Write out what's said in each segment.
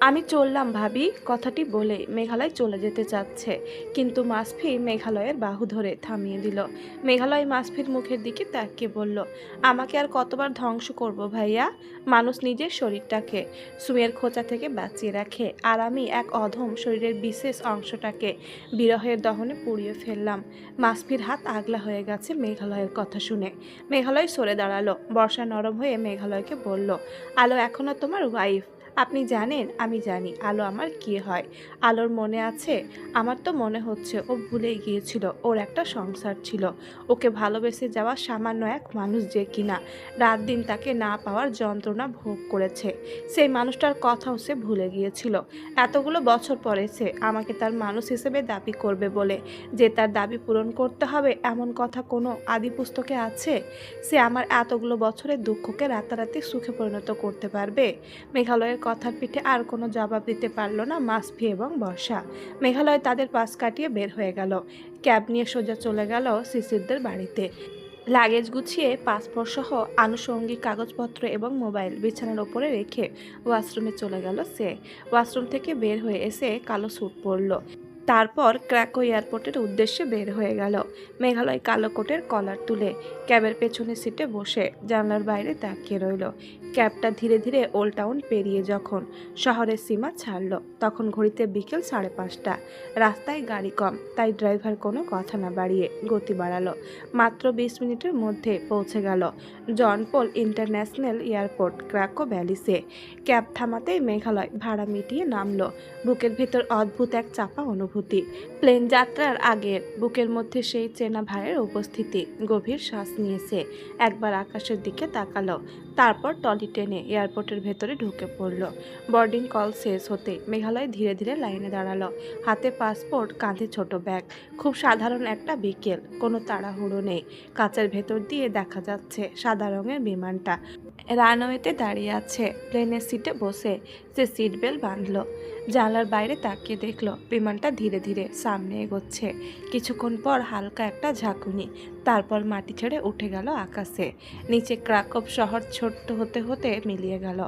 আমি চললাম ভাবি, কথাটি বলে মেঘালয় চলে যেতে চাচ্ছে, কিন্তু মাসফি মেঘালয়ের বাহু ধরে থামিয়ে দিল। মেঘালয় মাসফির মুখের দিকে তাকিয়ে বলল, আমাকে আর কতবার ধ্বংস করব ভাইয়া? মানুষ নিজের শরীরটাকে সুমের খোঁচা থেকে বাঁচিয়ে রাখে, আর আমি এক অধম শরীরের বিশেষ অংশটাকে বিরহের দহনে পুড়িয়ে ফেললাম। মাসফির হাত আগলা হয়ে গেছে মেঘালয়ের কথা শুনে। মেঘালয় সরে দাঁড়ালো। বর্ষা নরম হয়ে মেঘালয়কে বলল, আলো এখনো তোমার ওয়াইফ। আপনি জানেন আমি জানি আলো আমার কি হয়। আলোর মনে আছে? আমার তো মনে হচ্ছে ও ভুলেই গিয়েছিল ওর একটা সংসার ছিল। ওকে ভালোবেসে যাওয়া সামান্য এক মানুষ যে কিনা রাত দিন তাকে না পাওয়ার যন্ত্রণা ভোগ করেছে, সেই মানুষটার কথাও সে ভুলে গিয়েছিল। এতগুলো বছর পরে সে আমাকে তার মানুষ হিসেবে দাবি করবে বলে যে তার দাবি পূরণ করতে হবে এমন কথা কোনো আদি পুস্তকে আছে? সে আমার এতগুলো বছরের দুঃখকে রাতারাতি সুখে পরিণত করতে পারবে? মেঘালয়ের কথার পিঠে আর কোনো জবাব দিতে পারল না মাসফি এবং বর্ষা। মেঘালয় তাদের পাশ কাটিয়ে বের হয়ে গেল। ক্যাব নিয়ে সোজা চলে গেল শিশিরদের বাড়িতে। লাগেজ গুছিয়ে পাসপোর্ট সহ আনুষঙ্গিক কাগজপত্র এবং মোবাইল বিছানার ওপরে রেখে ওয়াশরুমে চলে গেল সে। ওয়াশরুম থেকে বের হয়ে এসে কালো স্যুট পরল। তারপর ক্র্যাকো এয়ারপোর্টের উদ্দেশ্যে বের হয়ে গেল। মেঘালয় কালো কোটের কলার তুলে ক্যাবের পেছনের সিটে বসে জানলার বাইরে তাকিয়ে রইল। ক্যাবটা ধীরে ধীরে ওল্ড টাউন পেরিয়ে যখন শহরের সীমা ছাড়ল, তখন ঘড়িতে বিকেল 5:30। রাস্তায় গাড়ি কম, তাই ড্রাইভার কোনো কথা না বাড়িয়ে গতি বাড়ালো। মাত্র 20 মিনিটের মধ্যে পৌঁছে গেল জন পল ইন্টারন্যাশনাল এয়ারপোর্ট ক্র্যাকো ভ্যালিসে। ক্যাব থামাতেই মেঘালয় ভাড়া মিটিয়ে নামলো। বুকের ভেতর অদ্ভুত এক চাপা অনুভূতি। প্লেন যাত্রার আগের বুকের মধ্যে সেই চেনা ভাইয়ের উপস্থিতি। গভীর শ্বাস নিয়েছে, একবার আকাশের দিকে তাকালো, তারপর টলি টেনে এয়ারপোর্টের ভেতরে ঢুকে পড়ল। বোর্ডিং কল শেষ হতে মেঘালয় ধীরে ধীরে লাইনে দাঁড়ালো। হাতে পাসপোর্ট, কাঁধে ছোট ব্যাগ। খুব সাধারণ একটা বিকেল, কোনো তাড়াহুড়ো নেই। কাঁচের ভেতর দিয়ে দেখা যাচ্ছে সাদা রঙের বিমানটা রানওয়েতে দাঁড়িয়ে আছে। প্লেনের সিটে বসে সে সিট বেল্ট বাঁধল। জানলার বাইরে তাকিয়ে দেখল বিমানটা ধীরে ধীরে সামনে এগোচ্ছে। কিছুক্ষণ পর হালকা একটা ঝাঁকুনি, তারপর মাটি ছেড়ে উঠে গেল আকাশে। নিচে ক্রাকভ শহর ছোট্ট হতে হতে মিলিয়ে গেল।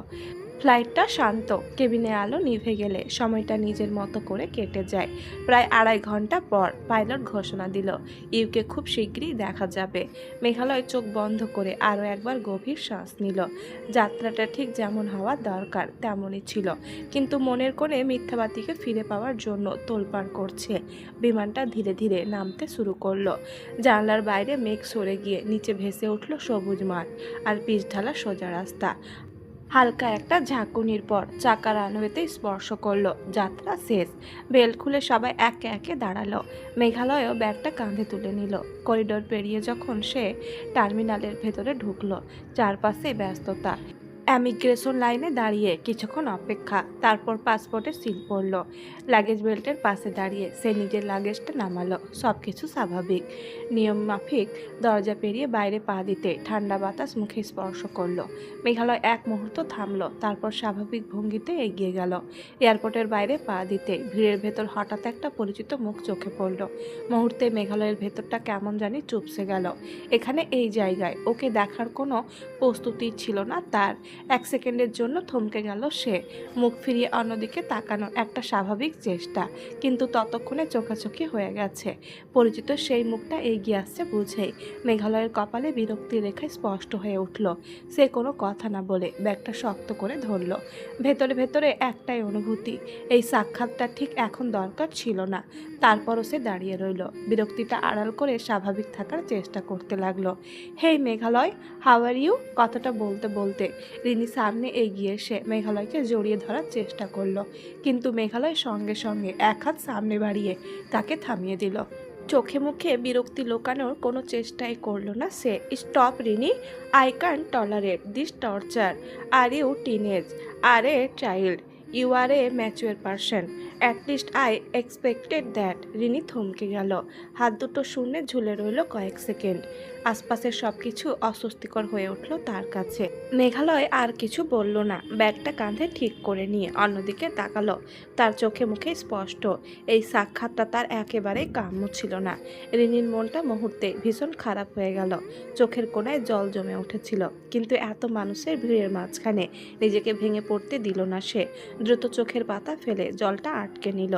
ফ্লাইটটা শান্ত, কেবিনে আলো নিভে গেলে সময়টা নিজের মতো করে কেটে যায়। প্রায় 2.5 ঘন্টা পর পাইলট ঘোষণা দিল, ইউকে খুব শীঘ্রই দেখা যাবে। মেঘালয় চোখ বন্ধ করে আরও একবার গভীর শ্বাস নিল। যাত্রাটা ঠিক যেমন হওয়া দরকার তেমনই ছিল, কিন্তু মনের কোণে মিথ্যাবাদীকে ফিরে পাওয়ার জন্য তোলপাড় করছে। বিমানটা ধীরে ধীরে নামতে শুরু করলো। জানলার বাইরে মেঘ সরে গিয়ে নিচে ভেসে উঠল সবুজ মাঠ আর পিচ ঢালা সোজা রাস্তা। হালকা একটা ঝাঁকুনির পর চাকা রানওয়েতে স্পর্শ করলো। যাত্রা শেষ। বেল খুলে সবাই একে একে দাঁড়ালো। মেঘালয়ও ব্যাগটা কাঁধে তুলে নিল। করিডোর পেরিয়ে যখন সে টার্মিনালের ভেতরে ঢুকলো, চারপাশে ব্যস্ততা। অ্যামিগ্রেশন লাইনে দাঁড়িয়ে কিছুক্ষণ অপেক্ষা, তারপর পাসপোর্টে সিল পড়ল। লাগেজ বেল্টের পাশে দাঁড়িয়ে সে নিজের লাগেজটা নামালো। সব কিছু স্বাভাবিক। নিয়ম মাফিক দরজা পেরিয়ে বাইরে পা দিতে ঠান্ডা বাতাস মুখে স্পর্শ করলো। মেঘালয় এক মুহূর্ত থামলো, তারপর স্বাভাবিক ভঙ্গিতে এগিয়ে গেল। এয়ারপোর্টের বাইরে পা দিতে ভিড়ের ভেতর হঠাৎ একটা পরিচিত মুখ চোখে পড়ল। মুহূর্তে মেঘালয়ের ভেতরটা কেমন জানি চুপসে গেল। এখানে এই জায়গায় ওকে দেখার কোনো প্রস্তুতি ছিল না তার। 1 সেকেন্ডের জন্য থমকে গেল সে। মুখ ফিরিয়ে অন্যদিকে তাকানোর একটা স্বাভাবিক চেষ্টা, কিন্তু ততক্ষণে চোখাচোখি হয়ে গেছে। পরিচিত সেই মুখটা এগিয়ে আসছে বুঝেই মেঘালয়ের কপালে বিরক্তির রেখা স্পষ্ট হয়ে উঠল। সে কোনো কথা না বলে ব্যাগটা শক্ত করে ধরল। ভেতরে ভেতরে একটাই অনুভূতি, এই সাক্ষাৎটা ঠিক এখন দরকার ছিল না। তারপরও সে দাঁড়িয়ে রইল, বিরক্তিটা আড়াল করে স্বাভাবিক থাকার চেষ্টা করতে লাগলো। হেই মেঘালয়, হাউ আর ইউ? কথাটা বলতে বলতে রিনি সামনে এগিয়ে এসে মেঘালয়কে জড়িয়ে ধরার চেষ্টা করলো, কিন্তু মেঘালয় সঙ্গে সঙ্গে এক হাত সামনে বাড়িয়ে তাকে থামিয়ে দিল। চোখে মুখে বিরক্তি লুকানোর কোনো চেষ্টাই করলো না সে। Stop Rini, I can tolerate this torture. Are you teenage? Are a child? You are a mature person. At least I expected that. Rini থমকে গেল। হাত দুটো শূন্যে ঝুলে রইল কয়েক সেকেন্ড। আশপাশের সবকিছু অস্বস্তিকর হয়ে উঠল তার কাছে। মেঘালয় আর কিছু বলল না, ব্যাগটা কাঁধে ঠিক করে নিয়ে অন্যদিকে তাকালো। তার চোখে মুখে স্পষ্ট এই সাক্ষাৎটা তার একেবারেই কাম্য ছিল না। রিনির মনটা মুহূর্তে ভীষণ খারাপ হয়ে গেল। চোখের কোণায় জল জমে উঠেছিল, কিন্তু এত মানুষের ভিড়ের মাঝখানে নিজেকে ভেঙে পড়তে দিল না সে। দ্রুত চোখের পাতা ফেলে জলটা আটকে নিল।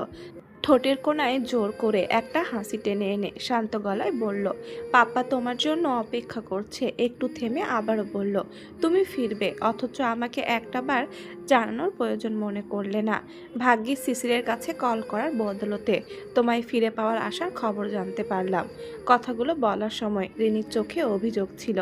ঠোঁটের কোণায় জোর করে একটা হাসি টেনে এনে শান্ত গলায় বলল, পাপ্পা তোমার জন্য অপেক্ষা করছে। একটু থেমে আবারও বলল, তুমি ফিরবে, অথচ আমাকে একটাবার জানানোর প্রয়োজন মনে করলে না। ভাগ্যিস শিশিরের কাছে কল করার বদলতে তোমায় ফিরে পাওয়ার আশার খবর জানতে পারলাম। কথাগুলো বলার সময় রিনির চোখে অভিযোগ ছিল,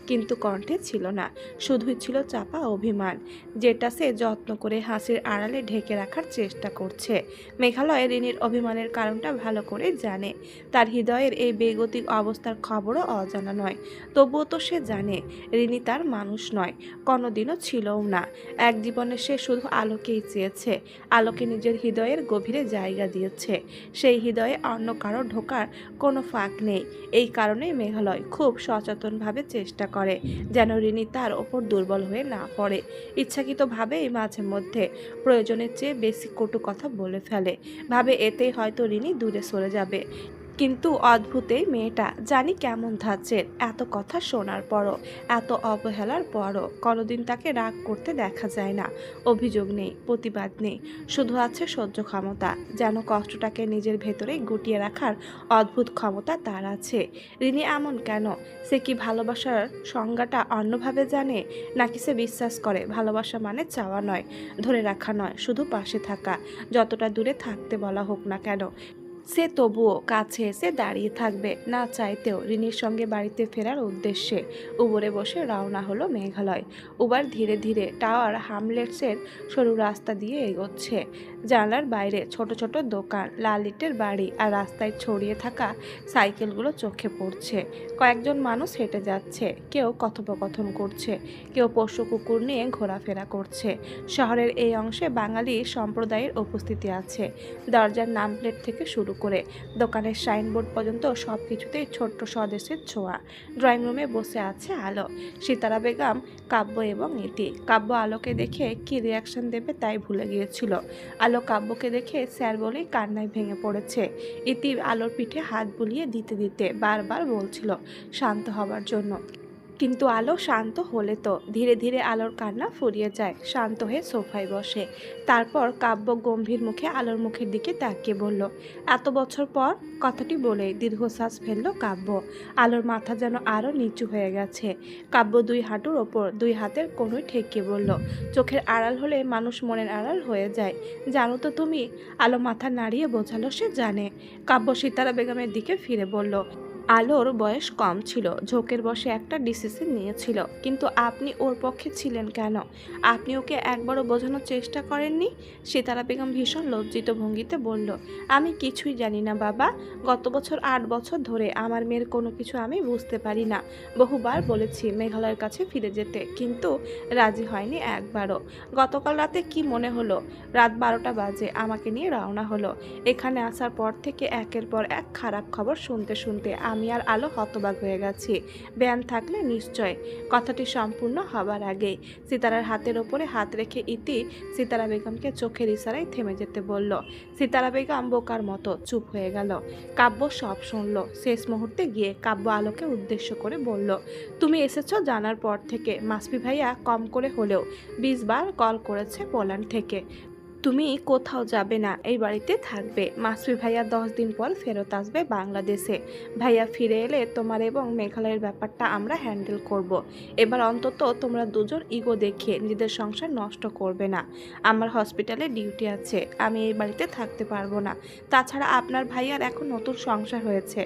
কিন্তু কণ্ঠে ছিল না, শুধুই ছিল চাপা অভিমান, যেটা সে যত্ন করে হাসির আড়ালে ঢেকে রাখার চেষ্টা করছে। মেঘালয় রিনির অভিমানের কারণটা ভালো করে জানে। তার হৃদয়ের এই বেগতিক অবস্থার খবরও অজানা নয়। তবুও তো সে জানে রিনি তার মানুষ নয়, কোনোদিনও ছিলও না। এক জীবনে সে শুধু আলোকেই চেয়েছে, আলোকে নিজের হৃদয়ের গভীরে জায়গা দিয়েছে। সেই হৃদয়ে অন্য কারো ঢোকার কোনো ফাঁক নেই। এই কারণেই মেঘালয় খুব সচেতনভাবে চেষ্টা করে যেন রিনি তার ওপর দুর্বল হয়ে না পড়ে। ইচ্ছাকৃতভাবেই মাঝে মধ্যে প্রয়োজনের চেয়ে বেশি কটু কথা বলে ফেলে, ভাবে এতেই হয়তো রিনি দূরে সরে যাবে। কিন্তু অদ্ভুত এই মেয়েটা, জানি কেমন ধাঁচের। এত কথা শোনার পরও, এত অবহেলার পরও কোনোদিন তাকে রাগ করতে দেখা যায় না। অভিযোগ নেই, প্রতিবাদ নেই, শুধু আছে সহ্য ক্ষমতা। যেন কষ্টটাকে নিজের ভেতরেই গুটিয়ে রাখার অদ্ভুত ক্ষমতা তার আছে। রিনি এমন কেন? সে কি ভালোবাসার সংজ্ঞাটা অন্যভাবে জানে? নাকি সে বিশ্বাস করে ভালোবাসা মানে চাওয়া নয়, ধরে রাখা নয়, শুধু পাশে থাকা। যতটা দূরে থাকতে বলা হোক না কেন, সে তবুও কাছে এসে দাঁড়িয়ে থাকবে, না চাইতেও। রিনির সঙ্গে বাড়িতে ফেরার উদ্দেশ্যে উবরে বসে রওনা হলো মেঘালয়। উবার ধীরে ধীরে টাওয়ার হামলেটসের সরু রাস্তা দিয়ে এগোচ্ছে। জানলার বাইরে ছোট ছোট দোকান, লাল ইটের বাড়ি আর রাস্তায় ছড়িয়ে থাকা সাইকেলগুলো চোখে পড়ছে। কয়েকজন মানুষ হেঁটে যাচ্ছে, কেউ কথোপকথন করছে, কেউ পশু কুকুর নিয়ে ঘোরাফেরা করছে। শহরের এই অংশে বাঙালি সম্প্রদায়ের উপস্থিতি আছে। দরজার নাম প্লেট থেকে শুরু করে দোকানের সাইনবোর্ড পর্যন্ত সব কিছুতেই ছোট্ট স্বদেশের ছোঁয়া। ড্রয়িং রুমে বসে আছে আলো, সিতারা বেগম, কাব্য এবং ইতি। কাব্য আলোকে দেখে কি রিয়াকশন দেবে তাই ভুলে গিয়েছিল। আলো কাব্যকে দেখে স্যার বলেই কান্নায় ভেঙে পড়েছে। ইতি আলোর পিঠে হাত বুলিয়ে দিতে দিতে বারবার বলছিল শান্ত হবার জন্য, কিন্তু আলো শান্ত হলে তো। ধীরে ধীরে আলোর কান্না ফুরিয়ে যায়, শান্ত হয়ে সোফায় বসে। তারপর কাব্য গম্ভীর মুখে আলোর মুখের দিকে তাকিয়ে বলল, এত বছর পর। কথাটি বলে দীর্ঘশ্বাস ফেলল কাব্য। আলোর মাথা যেন আরও নিচু হয়ে গেছে। কাব্য দুই হাঁটুর ওপর দুই হাতের কোনোই ঠেকিয়ে বলল, চোখের আড়াল হলে মানুষ মনের আড়াল হয়ে যায়, জানো তো তুমি। আলো মাথা নাড়িয়ে বোঝালো সে জানে। কাব্য সিতারা বেগমের দিকে ফিরে বলল, আলোর বয়স কম ছিল, ঝোঁকের বসে একটা ডিসিশন নিয়েছিল, কিন্তু আপনি ওর পক্ষে ছিলেন কেন? আপনি ওকে একবারও বোঝানোর চেষ্টা করেননি? সিতারা বেগম ভীষণ লজ্জিত ভঙ্গিতে বলল, আমি কিছুই জানি না বাবা। গত বছর 8 বছর ধরে আমার মেয়ের কোনো কিছু আমি বুঝতে পারি না। বহুবার বলেছি মেঘালয়ের কাছে ফিরে যেতে, কিন্তু রাজি হয়নি একবারও। গতকাল রাতে কি মনে হলো, রাত 12টা বাজে আমাকে নিয়ে রওনা হলো। এখানে আসার পর থেকে একের পর এক খারাপ খবর শুনতে শুনতে আমি আর আলো হতবাক হয়ে গেছি। ব্যান থাকলে নিশ্চয়। কথাটি সম্পূর্ণ হবার আগেই সিতারার হাতের ওপরে হাত রেখে ইতি সিতারা বেগমকে চোখের ইশারায় থেমে যেতে বলল। সিতারা বেগম বোকার মতো চুপ হয়ে গেল। কাব্য সব শুনল। শেষ মুহূর্তে গিয়ে কাব্য আলোকে উদ্দেশ্য করে বলল, তুমি এসেছো জানার পর থেকে মাসফি ভাইয়া কম করে হলেও 20 বার কল করেছে পোল্যান্ড থেকে। তুমি কোথাও যাবে না, এই বাড়িতে থাকবে। মাসফি ভাইয়া 10 দিন পর ফেরত আসবে বাংলাদেশে। ভাইয়া ফিরে এলে তোমার এবং মেঘালয়ের ব্যাপারটা আমরা হ্যান্ডেল করব। এবার অন্তত তোমরা দুজন ইগো দেখিয়ে নিজেদের সংসার নষ্ট করবে না। আমার হসপিটালে ডিউটি আছে, আমি এই বাড়িতে থাকতে পারবো না। তাছাড়া আপনার ভাইয়ার এখন নতুন সংসার হয়েছে,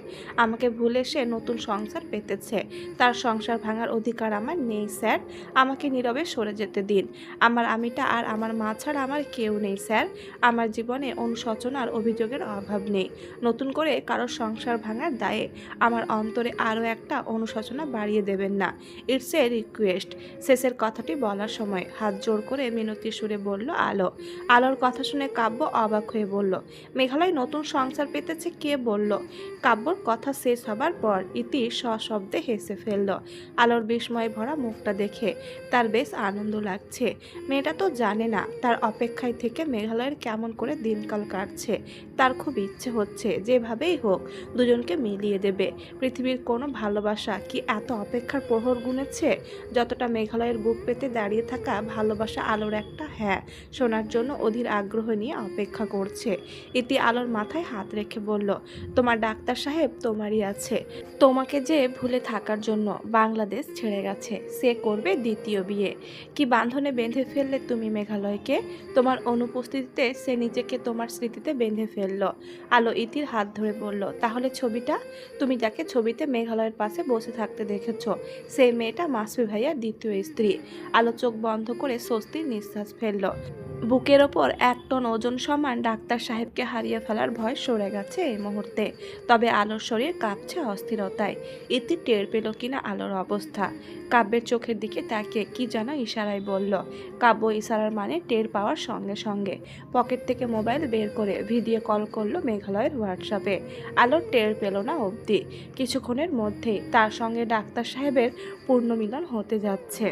আমাকে ভুলে সে নতুন সংসার পেতেছে। তার সংসার ভাঙার অধিকার আমার নেই স্যার। আমাকে নীরবে সরে যেতে দিন। আমার আমিটা আর আমার মা ছাড়া আমার কেউ নেই। নেই স্যার। আমার জীবনে অনুশোচনার অভিযোগের অভাব নেই। নতুন করে কারো সংসার ভাঙার দায়ে আমার অন্তরে আরও একটা অনুশোচনা বাড়িয়ে দেবেন না। It's a request. শেষের কথাটি বলার সময় হাত জোড় করে মিনতি সুরে বলল আলো। আলোর কথা শুনে কাব্য অবাক হয়ে বলল, মেঘালয় নতুন সংসার পেতেছে, কে বলল? কাব্যর কথা শেষ হবার পর ইতি সশব্দে হেসে ফেলল। আলোর বিস্ময়ে ভরা মুখটা দেখে তার বেশ আনন্দ লাগছে। মেয়েটা তো জানে না তার অপেক্ষায় থেকে মেঘালয়ের কেমন করে দিনকাল কাটছে। তার খুব ইচ্ছে হচ্ছে যেভাবেই হোক দুজনকে মিলিয়ে দেবে। পৃথিবীর কোনো ভালোবাসা কি এত অপেক্ষার প্রহর গুনেছে যতটা মেঘালয়ের বুক পেতে দাঁড়িয়ে থাকা ভালোবাসা আলোর একটা হ্যাঁ শোনার জন্য অধীর আগ্রহ নিয়ে অপেক্ষা করছে। ইতি আলোর মাথায় হাত রেখে বলল, তোমার ডাক্তার সাহেব তোমারই আছে। তোমাকে যে ভুলে থাকার জন্য বাংলাদেশ ছেড়ে গেছে, সে করবে দ্বিতীয় বিয়ে। কি বাঁধনে বেঁধে ফেললে তুমি মেঘালয়কে? তোমার অনুপস্থিতিতে সে নিজেকে তোমার স্মৃতিতে বেঁধে ফেলল। আলো ইতির হাত ধরে বলল, তাহলে ছবিটা? তুমি যাকে ছবিতে মেঘালয়ের পাশে বসে থাকতে দেখেছ, সেই মেয়েটা মাসফি ভাইয়ার দ্বিতীয় স্ত্রী। আলো চোখ বন্ধ করে স্বস্তির নিঃশ্বাস ফেলল। বুকের ওপর 1 টন ওজন সমান ডাক্তার সাহেবকে হারিয়ে ফেলার ভয় সরে গেছে এই মুহূর্তে। তবে আলোর শরীর কাঁপছে অস্থিরতায়। ইতি টের পেল কিনা আলোর অবস্থা। কাব্যের চোখের দিকে তাকিয়ে কি যেন ইশারায় বলল। কাব্য ইশারার মানে টের পাওয়ার সঙ্গে সঙ্গে পকেট থেকে মোবাইল বের করে ভিডিও কল করলো মেঘালয়ের হোয়াটসঅ্যাপে। আলোর টের পেল না অবধি কিছুক্ষণের মধ্যেই তার সঙ্গে ডাক্তার সাহেবের পূর্ণ মিলন হতে যাচ্ছে।